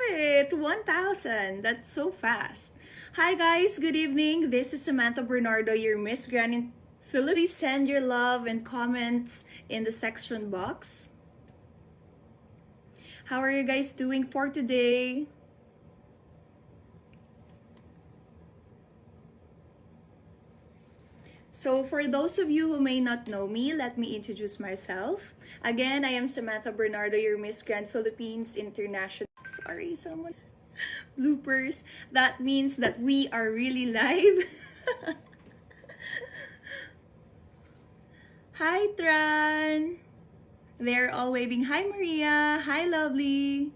it! 1,000! That's so fast. Hi guys, good evening. This is Samantha Bernardo, your Miss Grand in Philippines. Send your love and comments in the section box. How are you guys doing for today? So for those of you who may not know me, let me introduce myself. Again, I am Samantha Bernardo, your Miss Grand Philippines International. Sorry, someone. Bloopers. That means that we are really live. Hi, Tran. They're all waving. Hi, Maria. Hi, Lovely.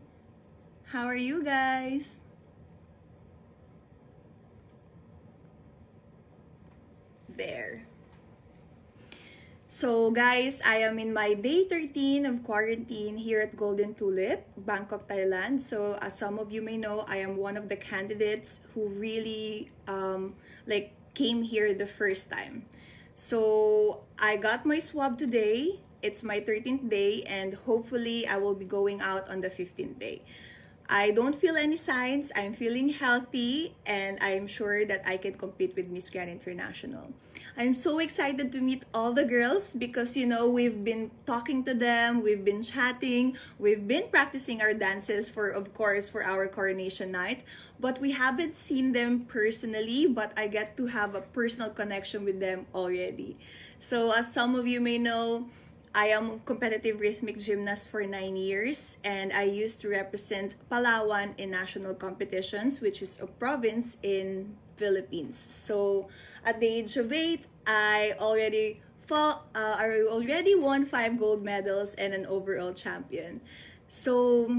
How are you guys? There. So guys, I am in my day 13 of quarantine here at Golden Tulip, Bangkok, Thailand. So as some of you may know, I am one of the candidates who really came here the first time. So I got my swab today. It's my 13th day and hopefully I will be going out on the 15th day. I don't feel any signs. I'm feeling healthy and I'm sure that I can compete with Miss Grand International. I'm so excited to meet all the girls because, you know, we've been talking to them, we've been chatting, we've been practicing our dances for, of course, for our coronation night. But we haven't seen them personally, but I get to have a personal connection with them already. So as some of you may know, I am a competitive rhythmic gymnast for 9 years and I used to represent Palawan in national competitions, which is a province in Philippines. So at the age of 8, I already won 5 gold medals and an overall champion. So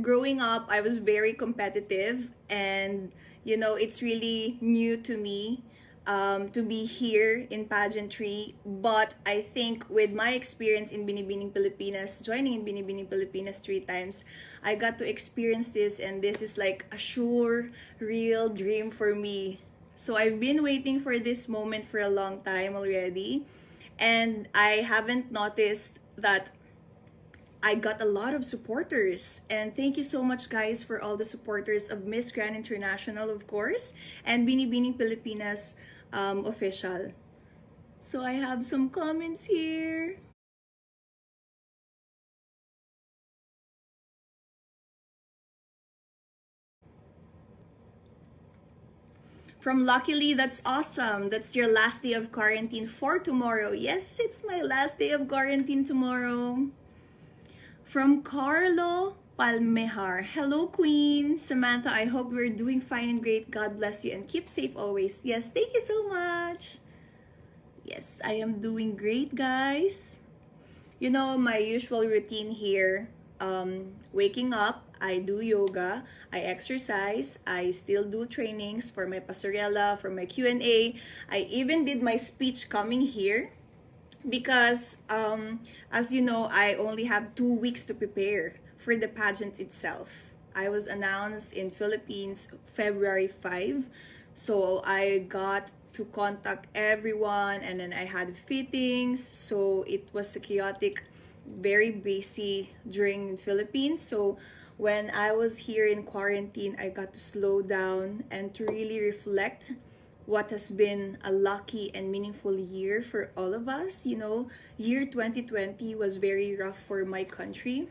growing up, I was very competitive and you know, it's really new to me to be here in pageantry, but I think with my experience in Binibining Pilipinas, joining in Binibining Pilipinas 3 times, I got to experience this and this is like a sure, real dream for me. So I've been waiting for this moment for a long time already and I haven't noticed that I got a lot of supporters and thank you so much guys for all the supporters of Miss Grand International, of course, and Binibining Pilipinas official. So I have some comments here. From Luckily, that's awesome. That's your last day of quarantine for tomorrow. Yes, it's my last day of quarantine tomorrow. From Carlo Palmehar. Hello, Queen. Samantha, I hope you're doing fine and great. God bless you and keep safe always. Yes, thank you so much. Yes, I am doing great, guys. You know, my usual routine here, waking up, I do yoga, I exercise, I still do trainings for my pasarela, for my Q&A. I even did my speech coming here because as you know, I only have 2 weeks to prepare for the pageant itself. I was announced in Philippines February 5, so I got to contact everyone and then I had fittings, so it was a chaotic, very busy during the Philippines. So when I was here in quarantine, I got to slow down and to really reflect what has been a lucky and meaningful year for all of us. You know, year 2020 was very rough for my country.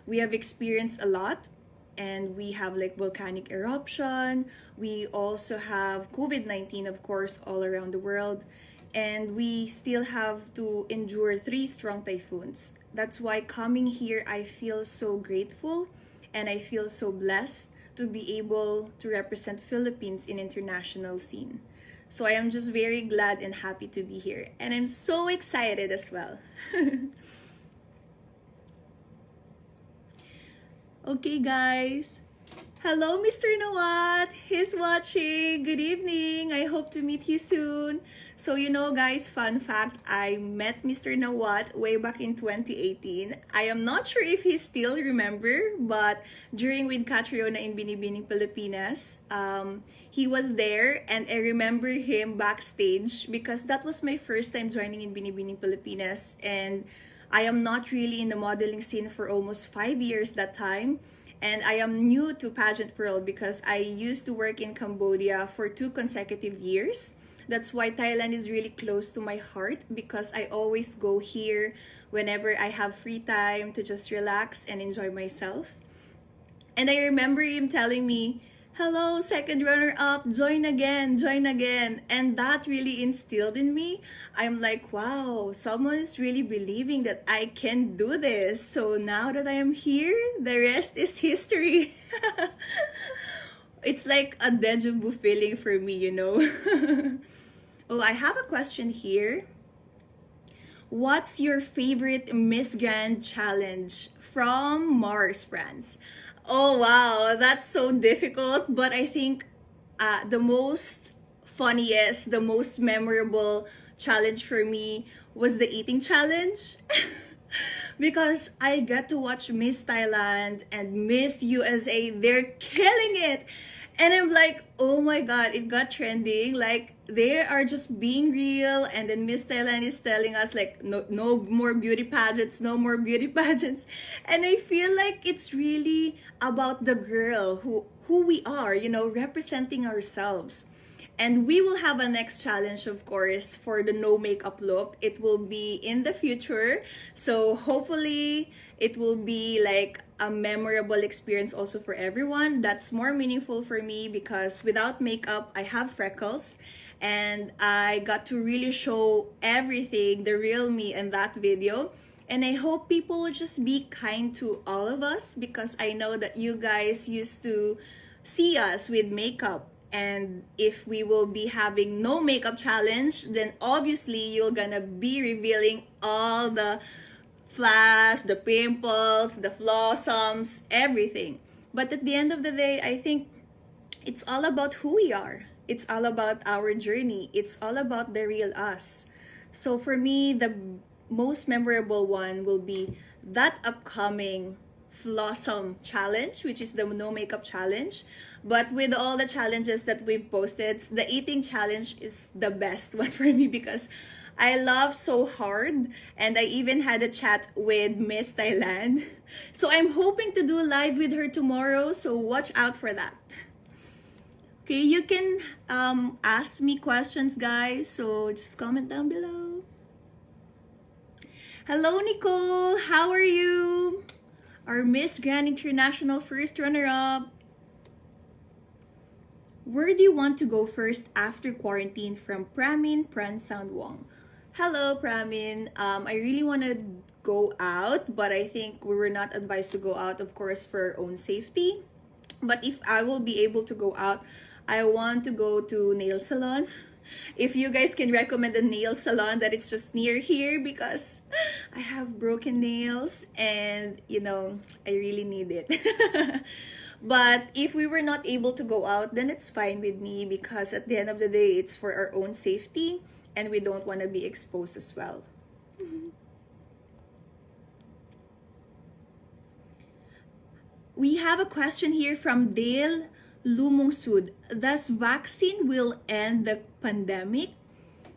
We have experienced a lot and we have like volcanic eruption. We also have COVID-19, of course, all around the world. And we still have to endure 3 strong typhoons. That's why coming here, I feel so grateful and I feel so blessed to be able to represent Philippines in international scene. So I am just very glad and happy to be here. And I'm so excited as well. Okay, guys. Hello, Mr. Nawat. He's watching. Good evening. I hope to meet you soon. So, you know, guys, fun fact, I met Mr. Nawat way back in 2018. I am not sure if he still remember, but during with Catriona in Binibining Pilipinas, he was there and I remember him backstage because that was my first time joining in Binibining Pilipinas and I am not really in the modeling scene for almost 5 years that time. And I am new to pageant world because I used to work in Cambodia for 2 consecutive years. That's why Thailand is really close to my heart, because I always go here whenever I have free time to just relax and enjoy myself. And I remember him telling me, "Hello, second runner up, join again, join again." And that really instilled in me. I'm like, wow, someone is really believing that I can do this. So now that I am here, the rest is history. It's like a deja vu feeling for me, you know. Oh, I have a question here. What's your favorite Miss Grand challenge from Mars, France? Oh wow, that's so difficult, but I think the most funniest, the most memorable challenge for me was the eating challenge. Because I got to watch Miss Thailand and Miss USA. They're killing it. And I'm like, oh my god, it got trending. Like, they are just being real. And then Miss Thailand is telling us, like, no, no more beauty pageants, no more beauty pageants. And I feel like it's really about the girl who we are, you know, representing ourselves. And we will have a next challenge, of course, for the no makeup look. It will be in the future. So hopefully it will be like a memorable experience also for everyone. That's more meaningful for me because without makeup, I have freckles. And I got to really show everything, the real me in that video. And I hope people will just be kind to all of us, because I know that you guys used to see us with makeup. And if we will be having no makeup challenge, then obviously you're gonna be revealing all the flash, the pimples, the flossums, everything. But at the end of the day, I think it's all about who we are. It's all about our journey. It's all about the real us. So for me, the most memorable one will be that upcoming Flossom challenge, which is the no makeup challenge. But with all the challenges that we've posted, the eating challenge is the best one for me, because I love so hard, and I even had a chat with Miss Thailand. So I'm hoping to do live with her tomorrow, so watch out for that. Okay, you can ask me questions, guys, so just comment down below. Hello, Nicole, how are you? Our Miss Grand International first runner-up. Where do you want to go first after quarantine? From Pramin Pransound Wong. Hello, Pramin. I really want to go out, but I think we were not advised to go out, of course, for our own safety. But if I will be able to go out, I want to go to nail salon. If you guys can recommend a nail salon that it's just near here, because I have broken nails and, you know, I really need it. But if we were not able to go out, then it's fine with me, because at the end of the day, it's for our own safety and we don't want to be exposed as well. We have a question here from Dale Lumong Sud. Does vaccine will end the pandemic?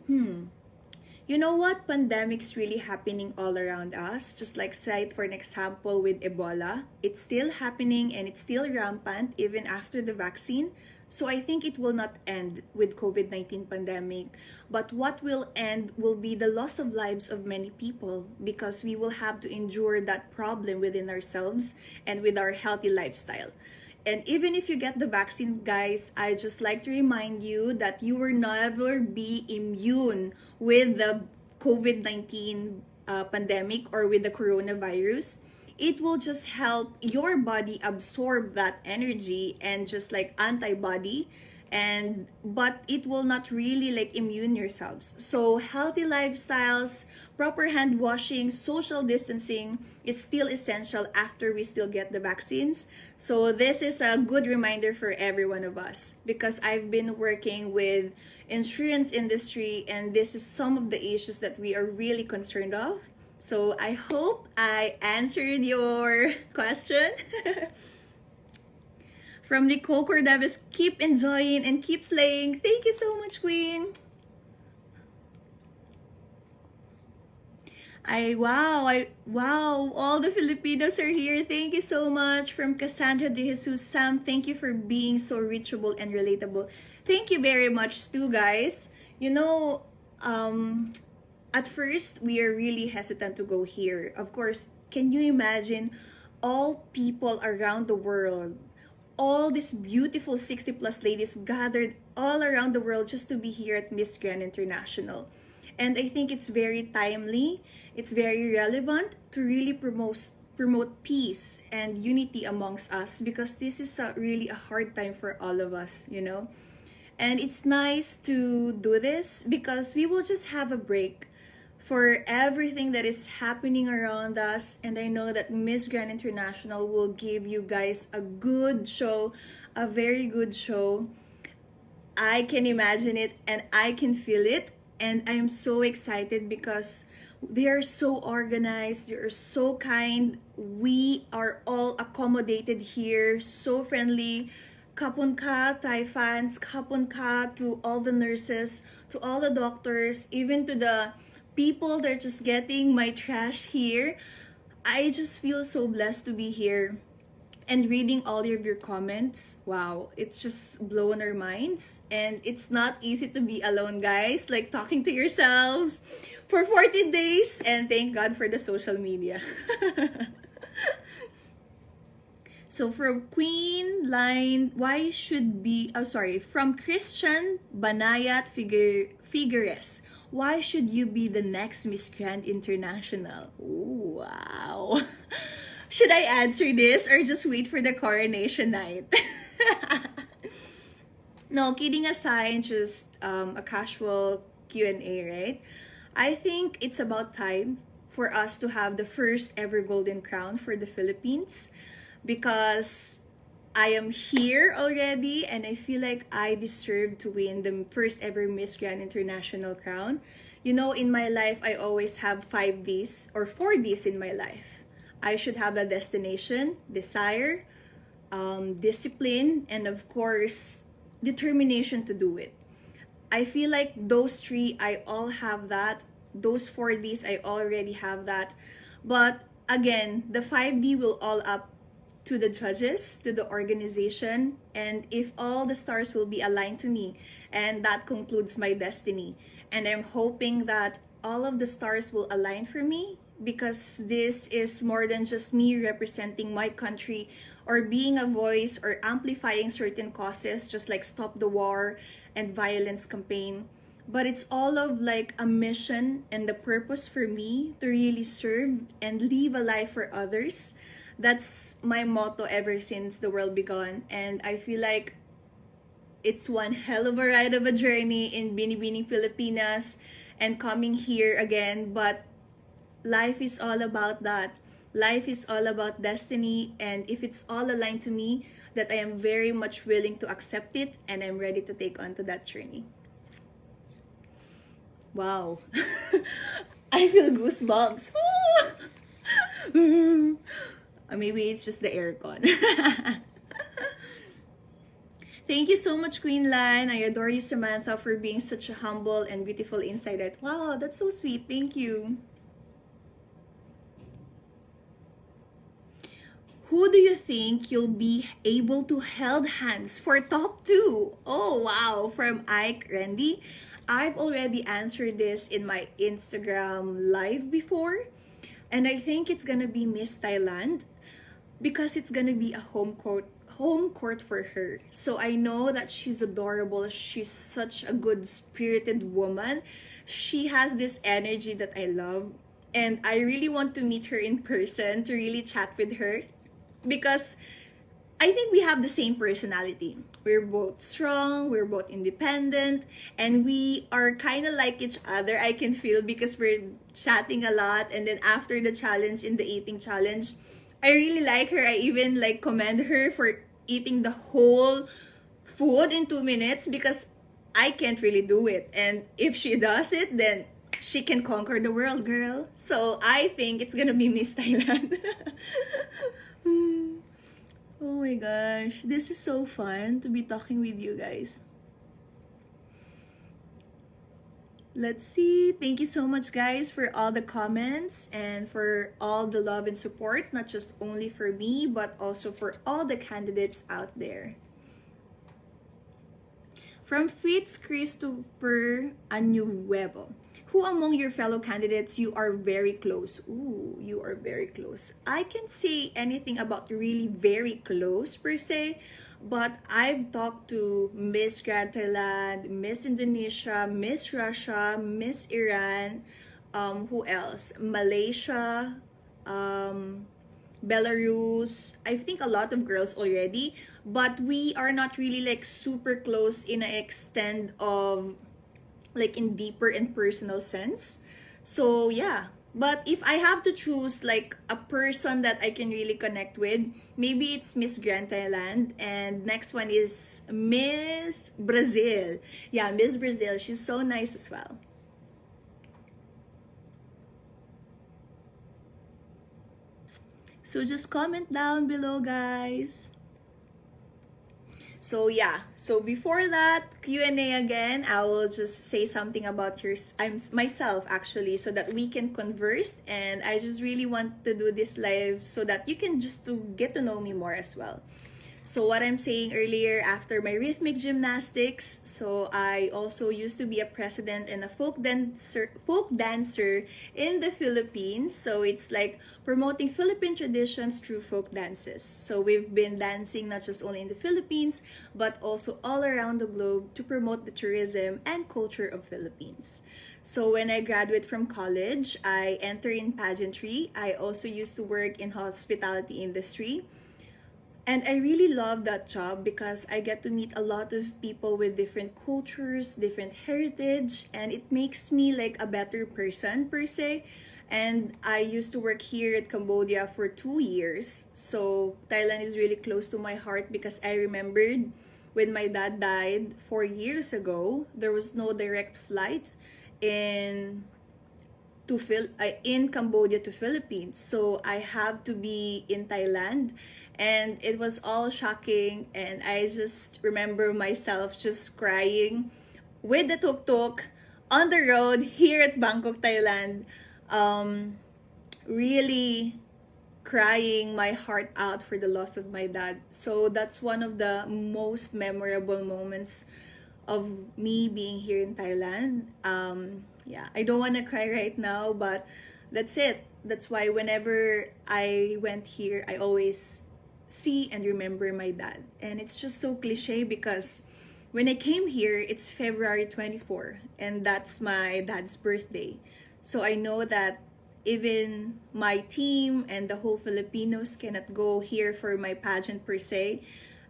You know what? Pandemic's really happening all around us. Just like cite for an example with Ebola. It's still happening and it's still rampant even after the vaccine. So I think it will not end with COVID-19 pandemic. But what will end will be the loss of lives of many people, because we will have to endure that problem within ourselves and with our healthy lifestyle. And even if you get the vaccine, guys, I just like to remind you that you will never be immune with the COVID-19 pandemic or with the coronavirus. It will just help your body absorb that energy and just like antibody, and but it will not really like immune yourselves. So healthy lifestyles, proper hand washing, social distancing is still essential after we still get the vaccines. So this is a good reminder for every one of us, because I've been working with insurance industry, and this is some of the issues that we are really concerned of. So I hope I answered your question. From Nicole Cordavis, keep enjoying and keep slaying. Thank you so much, Queen. Wow, all the Filipinos are here. Thank you so much. From Cassandra de Jesus, Sam, thank you for being so reachable and relatable. Thank you very much too, guys. You know, at first we are really hesitant to go here. Of course, can you imagine all people around the world, all these beautiful 60 plus ladies gathered all around the world just to be here at Miss Grand International. And I think it's very timely, it's very relevant to really promote peace and unity amongst us, because this is really a hard time for all of us, you know. And it's nice to do this because we will just have a break for everything that is happening around us. And I know that Miss Grand International will give you guys a good show, a very good show. I can imagine it and I can feel it. And I'm so excited because they are so organized, they are so kind. We are all accommodated here, so friendly. Kapon ka, Thai fans, kapon ka to all the nurses, to all the doctors, even to the people that are just getting my trash here. I just feel so blessed to be here and reading all of your comments. Wow, it's just blown our minds. And it's not easy to be alone, guys, like talking to yourselves for 14 days. And thank God for the social media. So from Queen Line, why should be, oh sorry, from Christian Banayat Figueres, why should you be the next Miss Grand International? Ooh, wow. Should I answer this or just wait for the coronation night? No, kidding aside, just a casual Q&A, right? I think it's about time for us to have the first ever Golden Crown for the Philippines, because I am here already and I feel like I deserve to win the first ever Miss Grand International crown. You know, in my life, I always have 5 Ds or 4 Ds in my life. I should have a destination, desire, discipline, and of course, determination to do it. I feel like those three, I all have that. Those 4 Ds, I already have that. But again, the 5D will all up to the judges, to the organization, and if all the stars will be aligned to me, and that concludes my destiny. And I'm hoping that all of the stars will align for me, because this is more than just me representing my country or being a voice or amplifying certain causes, just like Stop the War and Violence campaign. But it's all of like a mission and the purpose for me to really serve and live a life for others. That's my motto ever since the world began. And I feel like it's one hell of a ride of a journey in Binibining, Pilipinas, and coming here again. But life is all about that. Life is all about destiny. And if it's all aligned to me, that I am very much willing to accept it, and I'm ready to take on to that journey. Wow. I feel goosebumps. Or maybe it's just the aircon. Thank you so much, Queen Line. I adore you, Samantha, for being such a humble and beautiful insider. Wow, that's so sweet. Thank you. Who do you think you'll be able to hold hands for top 2? Oh, wow. From Ike Randy. I've already answered this in my Instagram live before. And I think it's gonna be Miss Thailand, because it's gonna be a home court for her. So I know that she's adorable. She's such a good spirited woman. She has this energy that I love. And I really want to meet her in person to really chat with her, because I think we have the same personality. We're both strong, we're both independent, and we are kind of like each other, I can feel, because we're chatting a lot. And then after the challenge, in the eating challenge, I really like her. I even like commend her for eating the whole food in 2 minutes, because I can't really do it. And if she does it, then she can conquer the world, girl. So I think it's gonna be Miss Thailand. Oh my gosh, this is so fun to be talking with you guys. Let's see. Thank you so much, guys, for all the comments and for all the love and support, not just only for me, but also for all the candidates out there. From Fitz Christopher Anuevo. Who among your fellow candidates you are very close? Ooh, you are very close. I can't say anything about really very close per se, but I've talked to Miss Grand Thailand, Miss Indonesia, Miss Russia, Miss Iran, who else? Malaysia, um, Belarus. I think a lot of girls already, but we are not really like super close in an extent of like in deeper and personal sense. So yeah. But if I have to choose like a person that I can really connect with, maybe it's Miss Grand Thailand, and next one is Miss Brazil. Yeah, Miss Brazil. She's so nice as well. So just comment down below, guys. So yeah, so before that Q&A again, I will just say something about I'm myself actually, so that we can converse, and I just really want to do this live so that you can just to get to know me more as well. So what I'm saying earlier, after my rhythmic gymnastics, so I also used to be a president and a folk dancer in the Philippines. So it's like promoting Philippine traditions through folk dances. So we've been dancing not just only in the Philippines, but also all around the globe to promote the tourism and culture of Philippines. So when I graduate from college, I enter in pageantry. I also used to work in hospitality industry. And I really love that job because I get to meet a lot of people with different cultures, different heritage, and it makes me like a better person per se. And I used to work here at Cambodia for 2 years. So Thailand is really close to my heart because I remembered when my dad died 4 years ago, there was no direct flight in in Cambodia to Philippines. So I have to be in Thailand, and it was all shocking, and I just remember myself just crying with the tuk-tuk on the road here at Bangkok, Thailand. Really crying my heart out for the loss of my dad. So that's one of the most memorable moments of me being here in Thailand. Yeah, I don't want to cry right now, but that's it. That's why whenever I went here, I always see and remember my dad. And it's just so cliche because when I came here, it's February 24, and that's my dad's birthday. So I know that even my team and the whole Filipinos cannot go here for my pageant per se.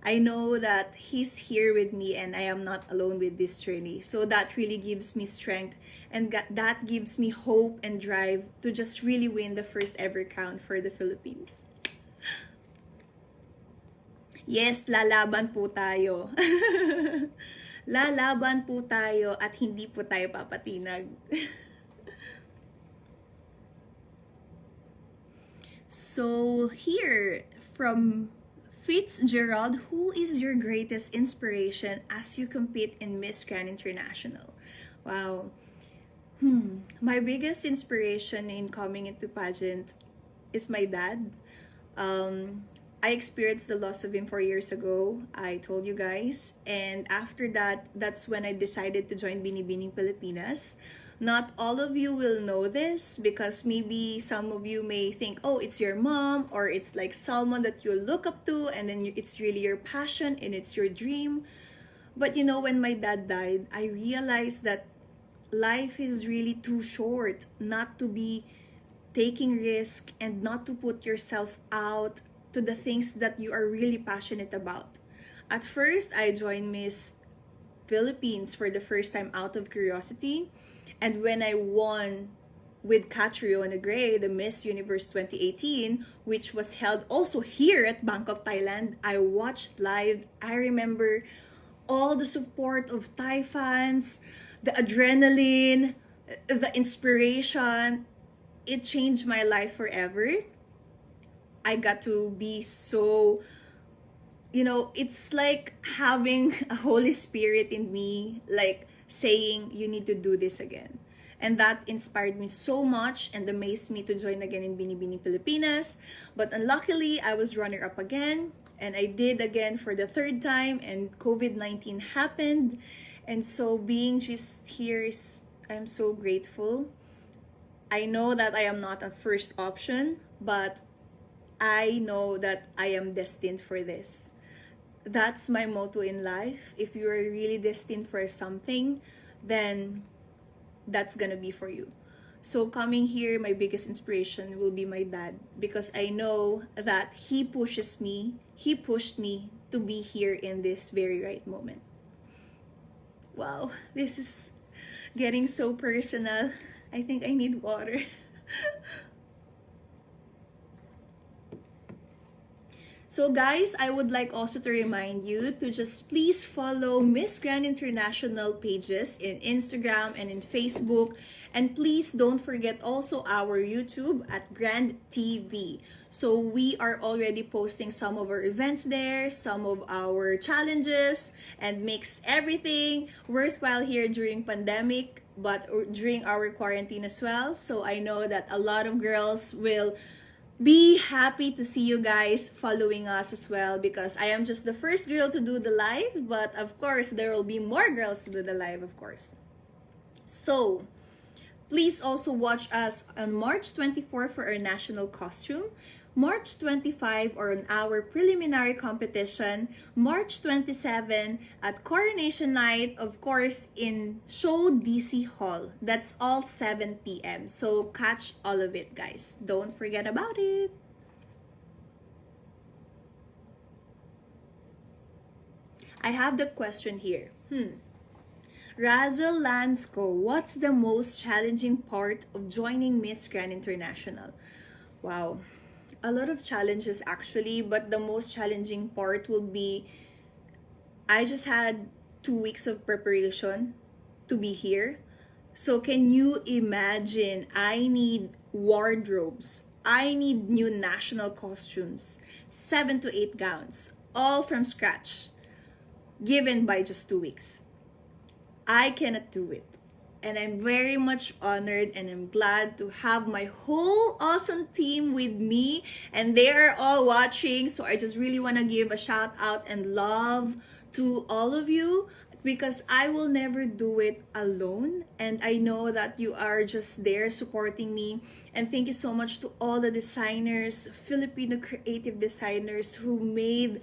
I know that he's here with me and I am not alone with this journey. So that really gives me strength, and that gives me hope and drive to just really win the first ever crown for the Philippines. Yes, lalaban po tayo. Lalaban po tayo at hindi po tayo papatinag. So here from Fitzgerald, who is your greatest inspiration as you compete in Miss Grand International? Wow. My biggest inspiration in coming into pageant is my dad. I experienced the loss of him 4 years ago. I told you guys. And after that, that's when I decided to join Binibining Pilipinas. Not all of you will know this because maybe some of you may think, oh, it's your mom, or it's like someone that you look up to, and then it's really your passion and it's your dream. But you know, when my dad died, I realized that life is really too short not to be taking risk and not to put yourself out to the things that you are really passionate about. At first, I joined Miss Philippines for the first time out of curiosity. And when I won with Catriona Gray, the Miss Universe 2018, which was held also here at Bangkok, Thailand, I watched live. I remember all the support of Thai fans, the adrenaline, the inspiration. It changed my life forever. I got to be so, it's like having a Holy Spirit in me, like saying you need to do this again. And that inspired me so much and amazed me to join again in Binibini Pilipinas. But unluckily, I was runner-up again. And I did again for the third time. And COVID-19 happened. And so being just here is, I'm so grateful. I know that I am not a first option. But I know that I am destined for this. That's my motto in life. If you are really destined for something, then that's gonna be for you. So coming here, my biggest inspiration will be my dad, because I know that he pushed me to be here in this very right moment. Wow, this is getting so personal. I think I need water. So guys, I would like also to remind you to just please follow Miss Grand International pages in Instagram and in Facebook. And please don't forget also our YouTube at Grand TV. So we are already posting some of our events there, some of our challenges, and makes everything worthwhile here during pandemic, but during our quarantine as well. So I know that a lot of girls will be happy to see you guys following us as well, because I am just the first girl to do the live, but of course there will be more girls to do the live, of course. So please also watch us on March 24 for our national costume, March 25 on our preliminary competition, March 27 at Coronation Night, of course, in Show DC Hall. That's all 7 p.m. So catch all of it, guys. Don't forget about it. I have the question here. Razel Lansko, what's the most challenging part of joining Miss Grand International? Wow. A lot of challenges actually, but the most challenging part will be I just had 2 weeks of preparation to be here. So can you imagine, I need wardrobes, I need new national costumes, 7 to 8 gowns, all from scratch, given by just 2 weeks. I cannot do it. And I'm very much honored and I'm glad to have my whole awesome team with me, and they are all watching. So I just really want to give a shout out and love to all of you, because I will never do it alone. And I know that you are just there supporting me. And thank you so much to all the designers, Filipino creative designers who made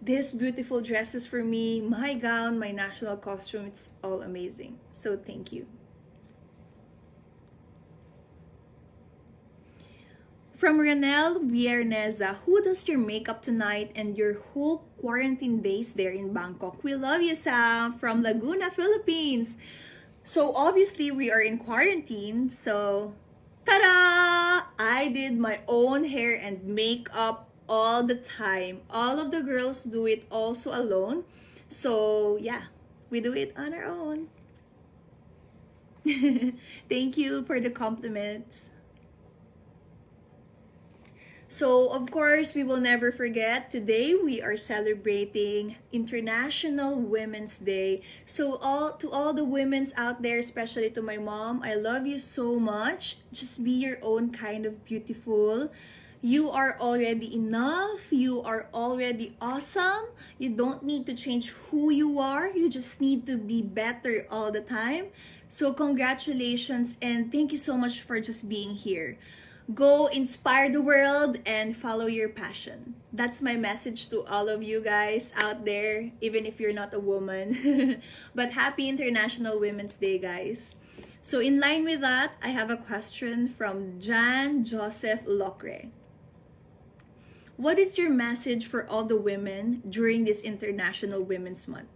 these beautiful dresses for me, my gown, my national costume. It's all amazing. So thank you. From Renel Vierneza, who does your makeup tonight and your whole quarantine days there in Bangkok? We love you, Sam, from Laguna, Philippines. So obviously we are in quarantine, so ta-da! I did my own hair and makeup all the time. All of the girls do it also alone. So yeah, we do it on our own. Thank you for the compliments. So, of course, we will never forget, today we are celebrating International Women's Day. So, to all the women's out there, especially to my mom, I love you so much. Just be your own kind of beautiful. You are already enough. You are already awesome. You don't need to change who you are. You just need to be better all the time. So, congratulations and thank you so much for just being here. Go inspire the world and follow your passion. That's my message to all of you guys out there, even if you're not a woman. But happy International Women's Day, guys. So in line with that, I have a question from Jan Joseph Locre. What is your message for all the women during this International Women's Month?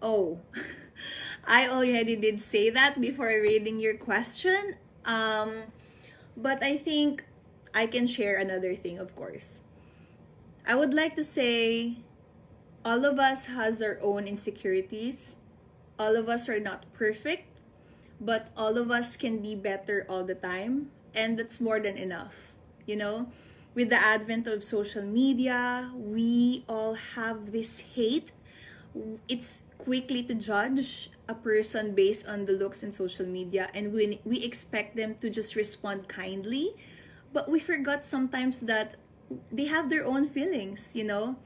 Oh, I already did say that before reading your question. But I think I can share another thing, of course. I would like to say all of us has our own insecurities. All of us are not perfect, but all of us can be better all the time. And that's more than enough. You know, with the advent of social media, we all have this hate. it's quickly to judge a person based on the looks in social media, and we expect them to just respond kindly, but we forgot sometimes that they have their own feelings, you know.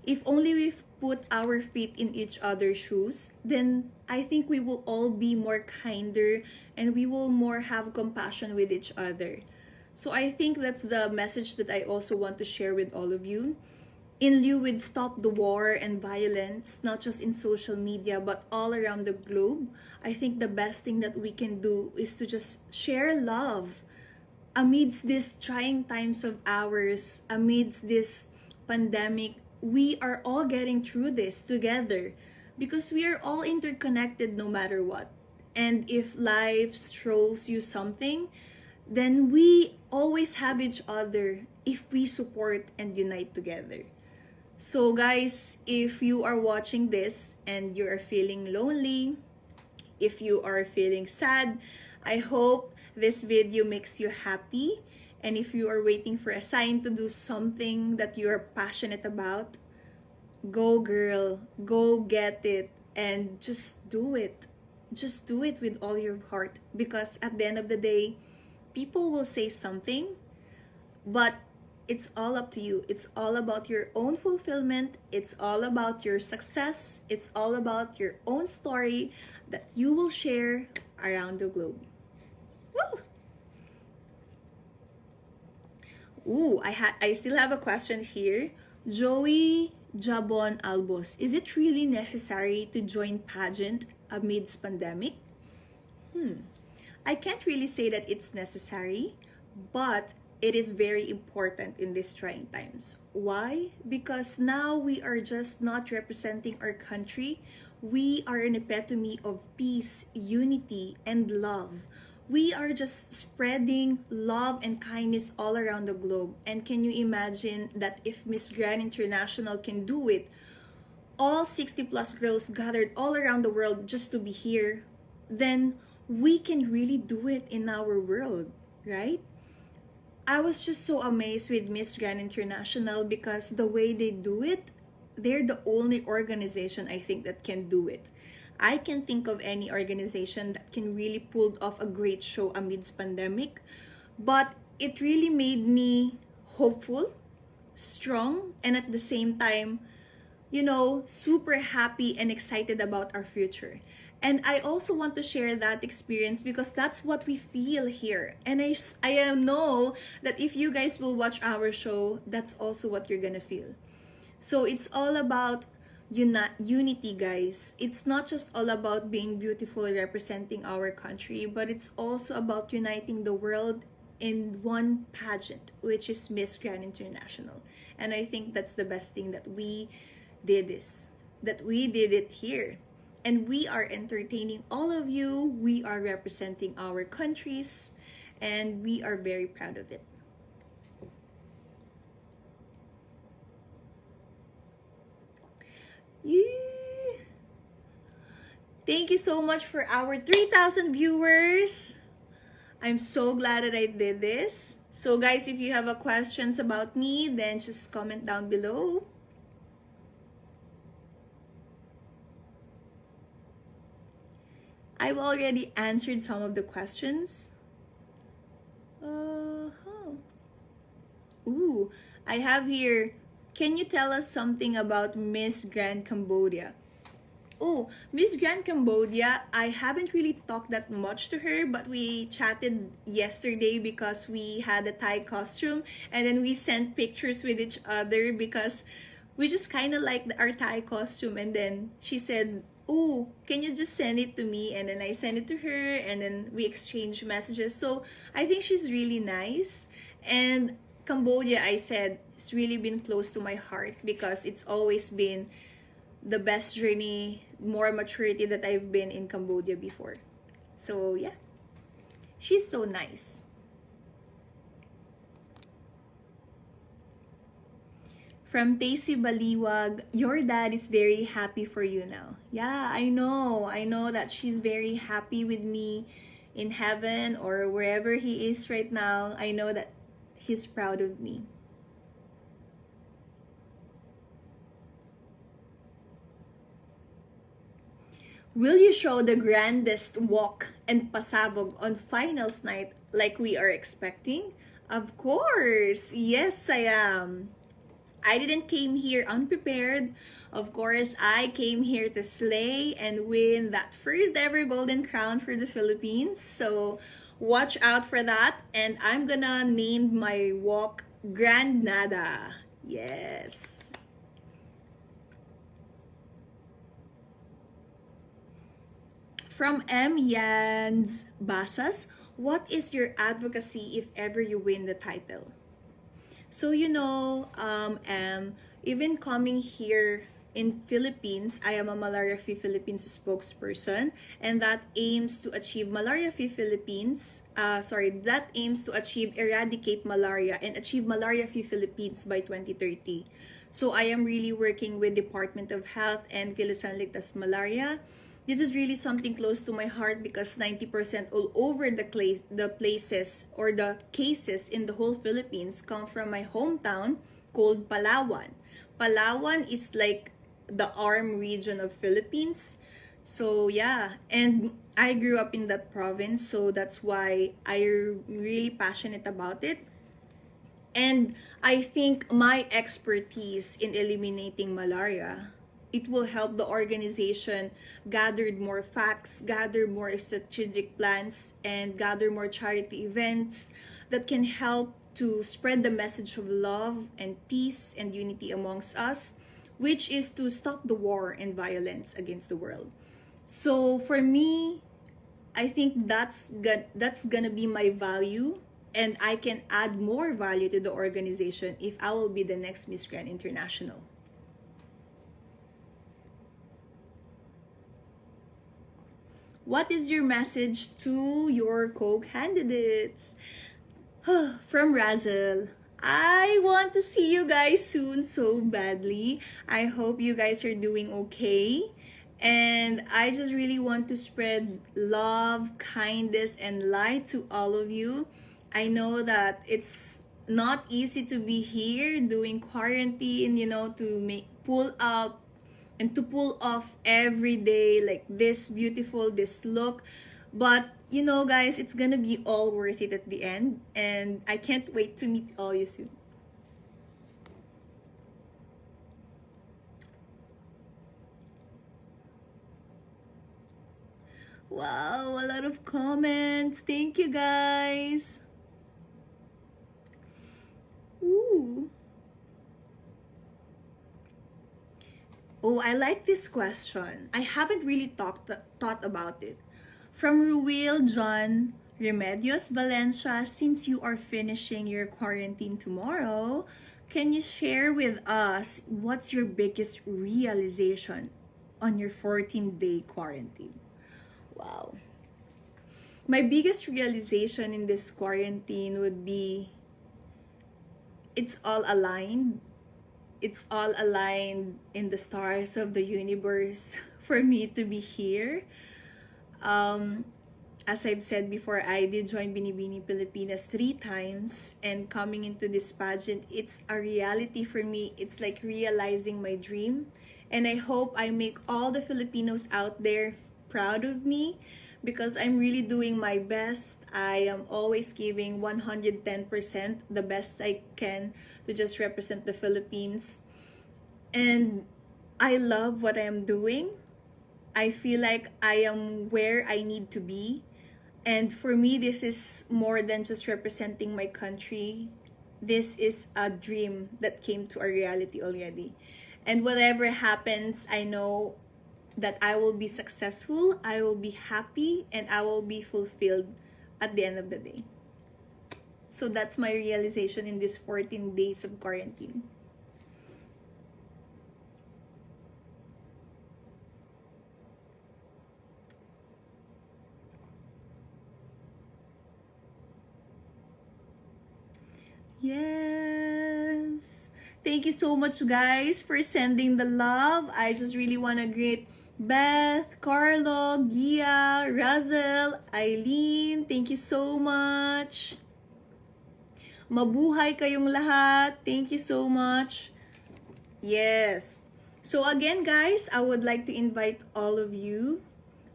If only we put our feet in each other's shoes, then I think we will all be more kinder, and we will more have compassion with each other. So I think that's the message that I also want to share with all of you. In lieu with stop the war and violence, not just in social media but all around the globe, I think the best thing that we can do is to just share love amidst these trying times of ours, amidst this pandemic. We are all getting through this together because we are all interconnected no matter what. And if life throws you something, then we always have each other if we support and unite together. So, guys, if you are watching this and you are feeling lonely, if you are feeling sad, I hope this video makes you happy. And if you are waiting for a sign to do something that you are passionate about, go girl, go get it, and just do it. Just do it with all your heart, because at the end of the day, people will say something, but it's all up to you. It's all about your own fulfillment. It's all about your success. It's all about your own story that you will share around the globe. Woo! Ooh, I still have a question here. Joey Jabon Albos, is it really necessary to join pageant amidst pandemic? I can't really say that it's necessary, but it is very important in these trying times. Why? Because now we are just not representing our country. We are an epitome of peace, unity, and love. We are just spreading love and kindness all around the globe. And can you imagine that if Miss Grand International can do it, all 60 plus girls gathered all around the world just to be here, then we can really do it in our world, right? I was just so amazed with Miss Grand International because the way they do it, they're the only organization I think that can do it. I can think of any organization that can really pull off a great show amidst pandemic, but it really made me hopeful, strong, and at the same time, you know, super happy and excited about our future. And I also want to share that experience because that's what we feel here. And I know that if you guys will watch our show, that's also what you're gonna feel. So it's all about unity, guys. It's not just all about being beautiful representing our country, but it's also about uniting the world in one pageant, which is Miss Grand International. And I think that's the best thing that we did that we did it here. And we are entertaining all of you. We are representing our countries, and we are very proud of it. Yeah. Thank you so much for our 3,000 viewers. I'm so glad that I did this. So guys, if you have a questions about me, then just comment down below. I've already answered some of the questions. Ooh, I have here, can you tell us something about Miss Grand Cambodia? Oh, Miss Grand Cambodia, I haven't really talked that much to her, but we chatted yesterday because we had a Thai costume, and then we sent pictures with each other because we just kind of liked our Thai costume. And then she said, oh, can you just send it to me? And then I sent it to her, and then we exchanged messages. So I think she's really nice. And Cambodia, I said, it's really been close to my heart because it's always been the best journey, more maturity that I've been in Cambodia before. So yeah, she's so nice. From Daisy Baliwag, your dad is very happy for you now. Yeah, I know that she's very happy with me in heaven or wherever he is right now. I know that he's proud of me. Will you show the grandest walk and pasabog on finals night like we are expecting? Of course! Yes, I am. I didn't came here unprepared. Of course, I came here to slay and win that first ever golden crown for the Philippines. So watch out for that. And I'm gonna name my walk Grand Nada. Yes. From M. Yans Basas, what is your advocacy if ever you win the title? So even coming here in Philippines, I am a Malaria Free Philippines spokesperson, and that aims to achieve Malaria Free Philippines. That aims to achieve eradicate malaria and achieve Malaria Free Philippines by 2030. So I am really working with Department of Health and Kilusan Ligtas Malaria. This is really something close to my heart because 90% all over the places or the cases in the whole Philippines come from my hometown called Palawan. Palawan is like the arm region of Philippines. So yeah, and I grew up in that province, so that's why I'm really passionate about it. And I think my expertise in eliminating malaria, it will help the organization gather more facts, gather more strategic plans, and gather more charity events that can help to spread the message of love and peace and unity amongst us, which is to stop the war and violence against the world. So for me, I think that's gonna be my value, and I can add more value to the organization if I will be the next Miss Grand International. What is your message to your co-candidates? From Razel, I want to see you guys soon so badly. I hope you guys are doing okay. And I just really want to spread love, kindness, and light to all of you. I know that it's not easy to be here doing quarantine, to pull up and to pull off every day like this look. But guys, it's gonna be all worth it at the end, and I can't wait to meet all you soon. Wow, a lot of comments. Thank you guys. Ooh. Oh, I like this question. I haven't really thought about it. From Ruel John Remedios Valencia, since you are finishing your quarantine tomorrow, can you share with us what's your biggest realization on your 14-day quarantine? Wow. My biggest realization in this quarantine would be it's all aligned. It's all aligned in the stars of the universe for me to be here. As I've said before, I did join Binibini Pilipinas 3 times, and coming into this pageant, it's a reality for me. It's like realizing my dream, and I hope I make all the Filipinos out there proud of me because I'm really doing my best. I am always giving 110%, the best I can to just represent the Philippines. And I love what I am doing. I feel like I am where I need to be. And for me, this is more than just representing my country. This is a dream that came to a reality already. And whatever happens, I know that I will be successful, I will be happy, and I will be fulfilled at the end of the day. So that's my realization in these 14 days of quarantine. Yes. Thank you so much, guys, for sending the love. I just really want to greet Beth, Carlo, Gia, Razel, Eileen. Thank you so much. Mabuhay kayong lahat. Thank you so much. Yes. So again, guys, I would like to invite all of you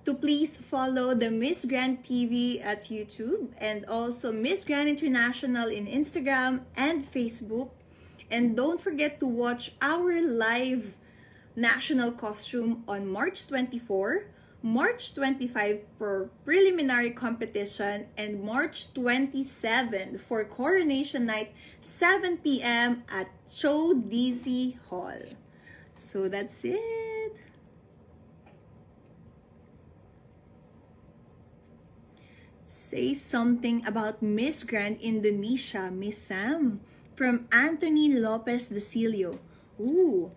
to please follow the Miss Grand TV at YouTube and also Miss Grand International in Instagram and Facebook. And don't forget to watch our live national costume on March 24, March 25 for preliminary competition, and March 27 for coronation night, 7 p.m. at Show DZ Hall. So that's it. Say something about Miss Grand Indonesia, Miss Sam, from Anthony Lopez Desilio. Ooh,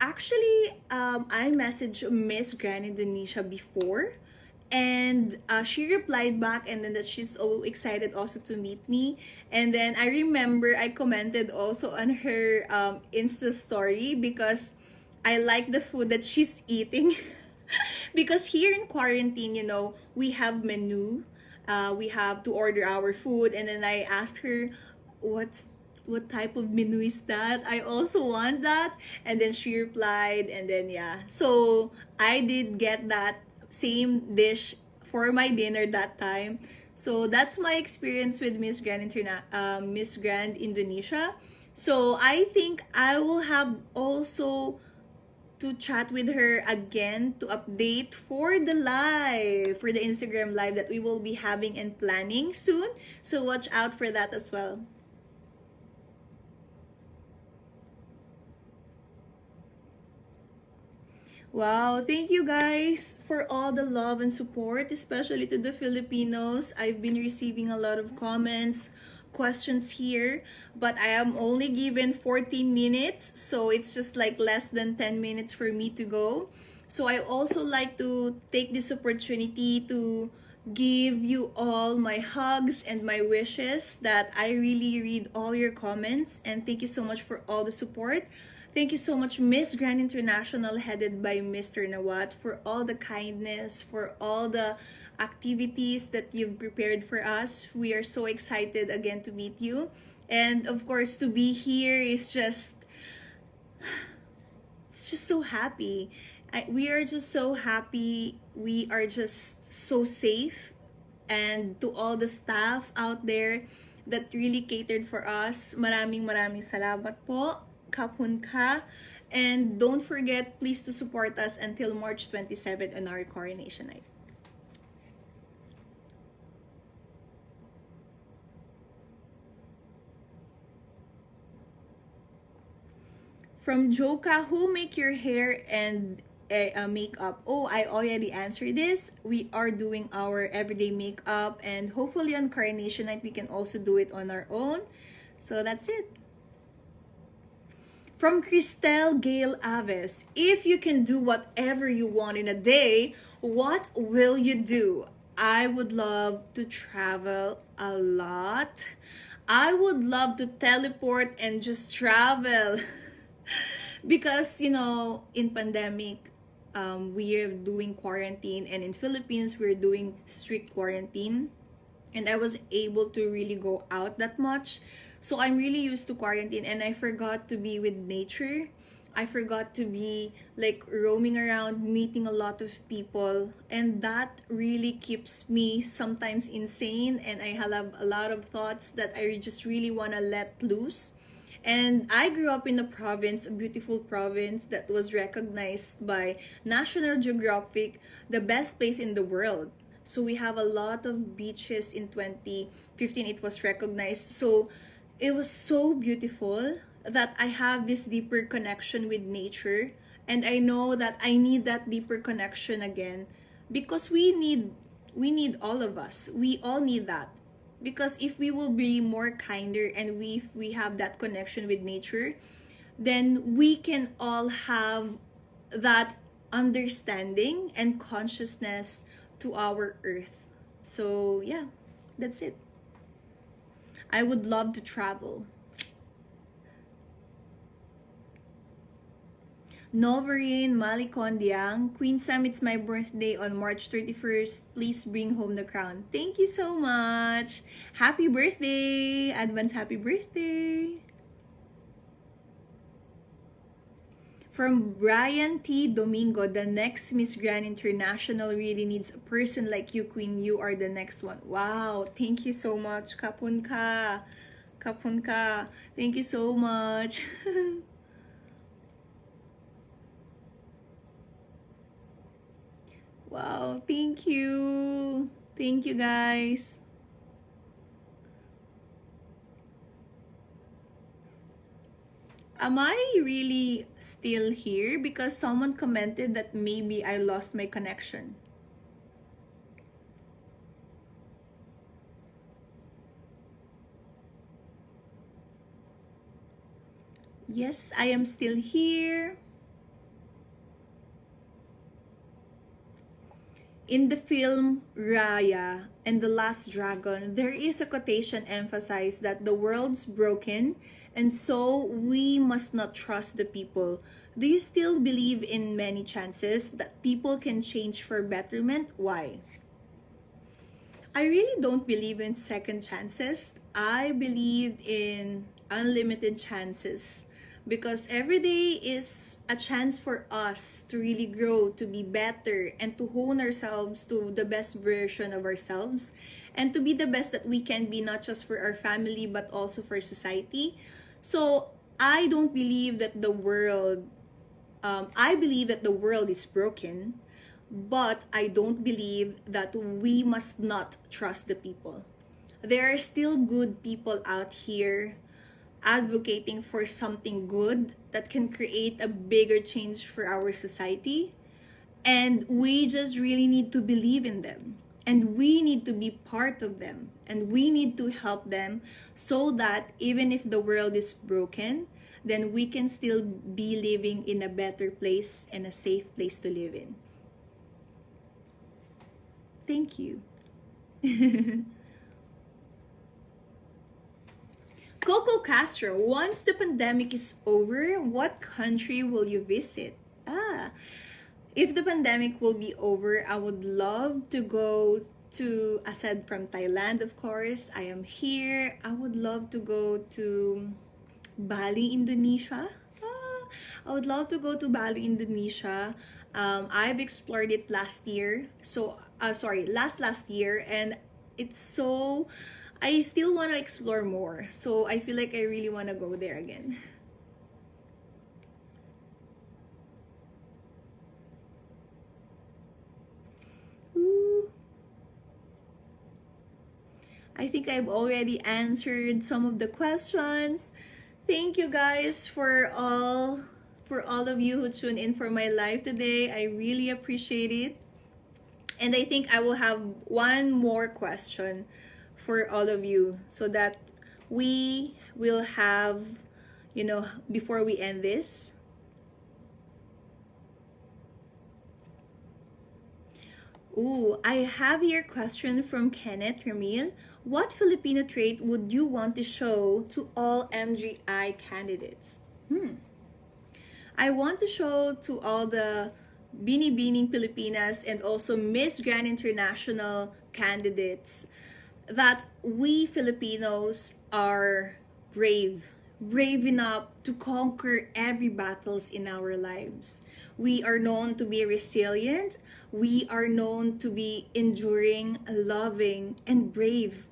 actually, I messaged Miss Grand Indonesia before, and she replied back, and then that she's so excited also to meet me. And then I remember I commented also on her Insta story because I like the food that she's eating. Because here in quarantine, you know, we have menu. We have to order our food, and then I asked her, what type of menu is that? I also want that. And then she replied, and then yeah. So I did get that same dish for my dinner that time. So that's my experience with Miss Grand Indonesia. So I think I will have also to chat with her again to update for the Instagram live that we will be having and planning soon. So watch out for that as well. Wow, thank you guys for all the love and support, especially to the Filipinos. I've been receiving a lot of comments, questions here, but I am only given 14 minutes, so it's just like less than 10 minutes for me to go. So I also like to take this opportunity to give you all my hugs and my wishes that I really read all your comments, and thank you so much for all the support. Thank you so much, Miss Grand International, headed by Mr. Nawat, for all the kindness, for all the activities that you've prepared for us. We are so excited again to meet you. And of course, to be here is just, it's just so happy. We are just so happy. We are just so safe. And to all the staff out there that really catered for us, maraming salamat po. Kapun ka. And don't forget, please, to support us until March 27 on our coronation night. From Joka, who make your hair and makeup? Oh, I already answered this. We are doing our everyday makeup, and hopefully on coronation night we can also do it on our own. So that's it. From Cristel Gail Aves, if you can do whatever you want in a day, what will you do? I would love to travel a lot. I would love to teleport and just travel. Because, you know, in pandemic, we are doing quarantine, and in Philippines, we're doing strict quarantine. And I was able to really go out that much. So I'm really used to quarantine, and I forgot to be with nature. I forgot to be like roaming around, meeting a lot of people, and that really keeps me sometimes insane, and I have a lot of thoughts that I just really want to let loose. And I grew up in a province, a beautiful province that was recognized by National Geographic, the best place in the world. So we have a lot of beaches. In 2015 it was recognized. So it was so beautiful that I have this deeper connection with nature, and I know that I need that deeper connection again, because we need all of us. We all need that. Because if we will be more kinder, and we have that connection with nature, then we can all have that understanding and consciousness to our earth. So yeah, that's it. I would love to travel. Novarine Malikondiang, Queen Sam, it's my birthday on March 31st. Please bring home the crown. Thank you so much. Happy birthday. Advance happy birthday. From Brian T. Domingo, the next Miss Grand International really needs a person like you, Queen. You are the next one. Wow, thank you so much. Kapun ka. Kapun ka. Thank you so much. Wow, thank you. Thank you, guys. Am I really still here? Because someone commented that maybe I lost my connection. Yes, I am still here. In the film Raya and the Last Dragon, there is a quotation emphasized that the world's broken and so we must not trust the people. Do you still believe in many chances that people can change for betterment? Why? I really don't believe in second chances. I believed in unlimited chances because every day is a chance for us to really grow, to be better, and to hone ourselves to the best version of ourselves and to be the best that we can be, not just for our family but also for society. So I don't believe that the world, I believe that the world is broken, but I don't believe that we must not trust the people. There are still good people out here advocating for something good that can create a bigger change for our society. And we just really need to believe in them. And we need to be part of them. And we need to help them so that even if the world is broken, then we can still be living in a better place and a safe place to live in. Thank you. Coco Castro, once the pandemic is over, what country will you visit? If the pandemic will be over, I would love to go to, aside from Thailand, of course. I am here. I would love to go to Bali, Indonesia. I would love to go to Bali, Indonesia. I've explored it last year. Last year, and it's so. I still want to explore more. So I feel like I really want to go there again. Ooh. I think I've already answered some of the questions. Thank you guys for all of you who tuned in for my live today. I really appreciate it. And I think I will have one more question for all of you so that we will have, before we end this. Ooh, I have here a question from Kenneth Ramil. What Filipino trait would you want to show to all MGI candidates? I want to show to all the Binibining Pilipinas and also Miss Grand International candidates that we Filipinos are brave enough to conquer every battles in our lives. We are known to be resilient. We are known to be enduring, loving, and brave.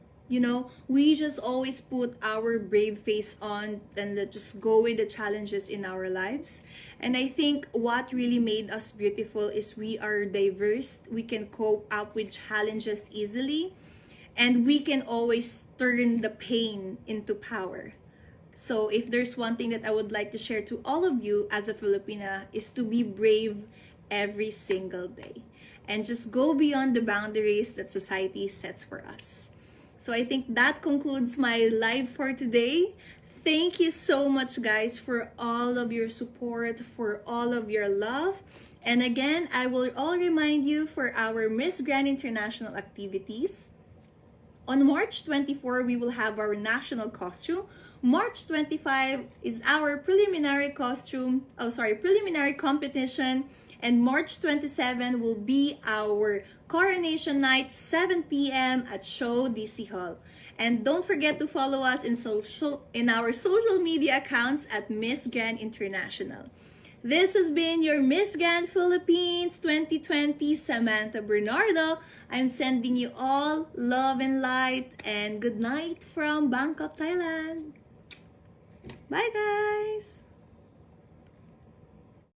We just always put our brave face on and just go with the challenges in our lives. And I think what really made us beautiful is we are diverse. We can cope up with challenges easily. And we can always turn the pain into power. So if there's one thing that I would like to share to all of you as a Filipina is to be brave every single day. And just go beyond the boundaries that society sets for us. So I think that concludes my live for today. Thank you so much, guys, for all of your support, for all of your love. And again, I will all remind you for our Miss Grand International activities. On March 24, we will have our national costume. March 25 is our preliminary competition. And March 27 will be our coronation night, 7 p.m. at Show DC Hall. And don't forget to follow us in our social media accounts at Miss Grand International. This has been your Miss Grand Philippines 2020, Samantha Bernardo. I'm sending you all love and light, and good night from Bangkok, Thailand. Bye, guys.